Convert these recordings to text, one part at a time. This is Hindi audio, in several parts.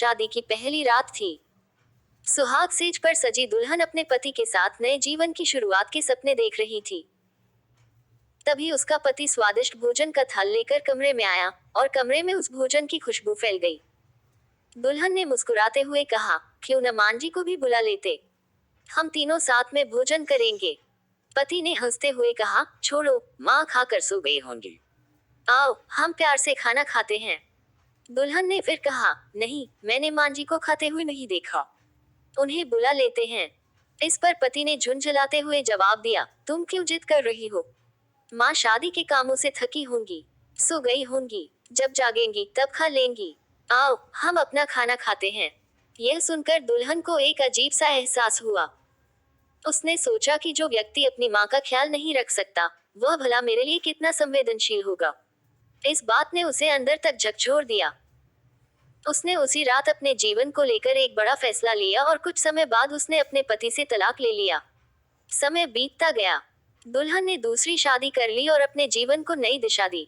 शादी की पहली रात थी। सुहाग सेज पर सजी दुल्हन अपने पति के साथ नए जीवन की शुरुआत के सपने देख रही थी। तभी उसका पति स्वादिष्ट भोजन का थाल लेकर कमरे में आया और कमरे में उस भोजन की खुशबू फैल गई। दुल्हन ने मुस्कुराते हुए कहा, क्यों न मान जी को भी बुला लेते, हम तीनों साथ में भोजन करेंगे। पति ने हंसते हुए कहा, छोड़ो, माँ खाकर सो गई होंगी, आओ हम प्यार से खाना खाते हैं। दुल्हन ने फिर कहा, नहीं, मैंने मान जी को खाते हुए नहीं देखा, उन्हें बुला लेते हैं। इस पर पति ने झुंझलाते हुए जवाब दिया, तुम क्यों जिद कर रही हो, माँ शादी के कामों से थकी होंगी, सो गई होंगी, जब जागेंगी तब खा लेंगी, आओ हम अपना खाना खाते हैं। यह सुनकर दुल्हन को एक अजीब सा एहसास हुआ। उसने सोचा कि जो व्यक्ति अपनी माँ का ख्याल नहीं रख सकता, वह भला मेरे लिए कितना संवेदनशील होगा। इस बात ने उसे अंदर तक झकझोर दिया। उसने उसी रात अपने जीवन को लेकर एक बड़ा फैसला लिया और कुछ समय बाद उसने अपने पति से तलाक ले लिया। समय बीतता गया, दुल्हन ने दूसरी शादी कर ली और अपने जीवन को नई दिशा दी।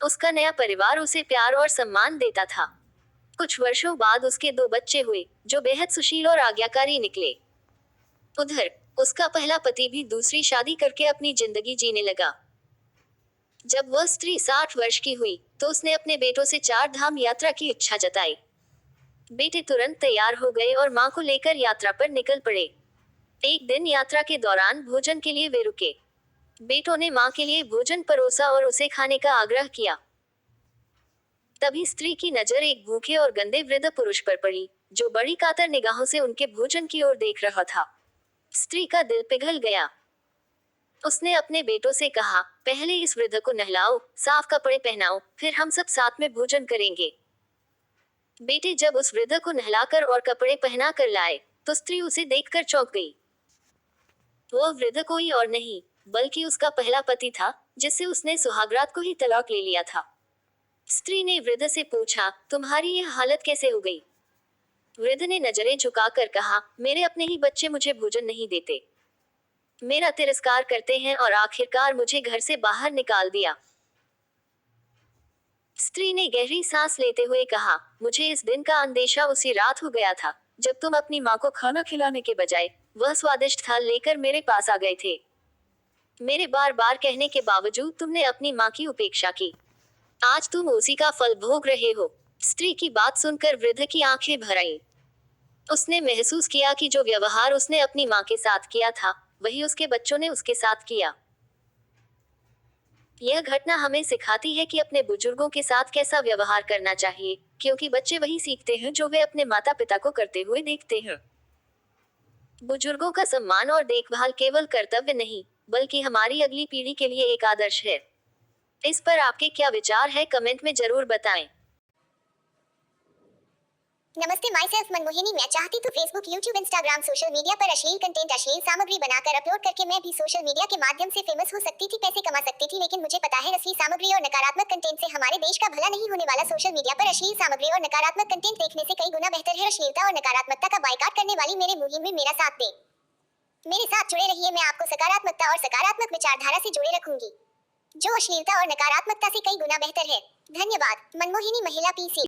उसका नया परिवार उसे प्यार और सम्मान देता था। कुछ वर्षों बाद उसके 2 बच्चे हुए, जो बेहद सुशील और आज्ञाकारी निकले। उधर उसका पहला पति भी दूसरी शादी करके अपनी जिंदगी जीने लगा। जब वह स्त्री 60 वर्ष की हुई, तो उसने अपने बेटों से 4 धाम यात्रा की इच्छा जताई। बेटे तुरंत तैयार हो गए और मां को लेकर यात्रा पर निकल पड़े। एक दिन यात्रा के दौरान भोजन के लिए वे रुके। बेटों ने मां के लिए भोजन परोसा और उसे खाने का आग्रह किया। तभी स्त्री की नजर एक भूखे और गंदे वृद्ध पुरुष पर पड़ी, जो बड़ी कातर निगाहों से उनके भोजन की ओर देख रहा था। स्त्री का दिल पिघल गया। उसने अपने बेटों से कहा, पहले इस वृद्ध को नहलाओ, साफ कपड़े पहनाओ, फिर हम सब साथ में भोजन करेंगे। बेटे जब उस वृद्ध को नहलाकर और कपड़े पहना कर लाए, तो स्त्री उसे देखकर चौंक गई। वह वृद्ध कोई और नहीं, बल्कि उसका पहला पति था, जिससे उसने सुहागरात को ही तलाक ले लिया था। स्त्री ने वृद्ध से पूछा, तुम्हारी यह हालत कैसे हो गई? वृद्ध ने नजरें झुकाकर कहा, मेरे अपने ही बच्चे मुझे भोजन नहीं देते, मेरा तिरस्कार करते हैं और आखिरकार मुझे घर से बाहर निकाल दिया। स्त्री ने गहरी सांस लेते हुए कहा, मुझे इस दिन का अंदेशा उसी रात हो गया था, जब तुम अपनी माँ को खाना खिलाने के बजाय वह स्वादिष्ट थाल लेकर मेरे पास आ गए थे। मेरे बार बार कहने के बावजूद तुमने अपनी माँ की उपेक्षा की। आज तुम उसी का फल भोग रहे हो। स्त्री की बात सुनकर वृद्ध की आंखें भर आईं। उसने महसूस किया कि जो व्यवहार उसने अपनी माँ के साथ किया था, वही उसके बच्चों ने उसके साथ किया। यह घटना हमें सिखाती है कि अपने बुजुर्गों के साथ कैसा व्यवहार करना चाहिए, क्योंकि बच्चे वही सीखते हैं जो वे अपने माता पिता को करते हुए देखते हैं। बुजुर्गों का सम्मान और देखभाल केवल कर्तव्य नहीं, बल्कि हमारी अगली पीढ़ी के लिए एक आदर्श है। इस पर आपके क्या विचार है, कमेंट में जरूर बताएं। नमस्ते, माई सेल्फ मनमोहिनी। मैं चाहती तो Facebook, YouTube, Instagram social media पर अश्लील कंटेंट, अश्लील सामग्री बनाकर अपलोड करके मैं भी सोशल मीडिया के माध्यम से फेमस हो सकती थी, पैसे कमा सकती थी। लेकिन मुझे पता है अश्लील सामग्री और नकारात्मक कंटेंट से हमारे देश का भला नहीं होने वाला। सोशल मीडिया पर अश्लील सामग्री और नकारात्मक कंटेंट देखने से कई गुना बेहतर है अश्लीलता और नकारात्मकता का बायकॉट करने वाली मेरे मुहिम में मेरा साथ दे। मेरे साथ जुड़े रहिए, मैं आपको सकारात्मकता और सकारात्मक विचारधारा से जोड़े रखूंगी, जो अश्लीलता और नकारात्मकता से कई गुना बेहतर है। धन्यवाद। मनमोहिनी महिला, PC।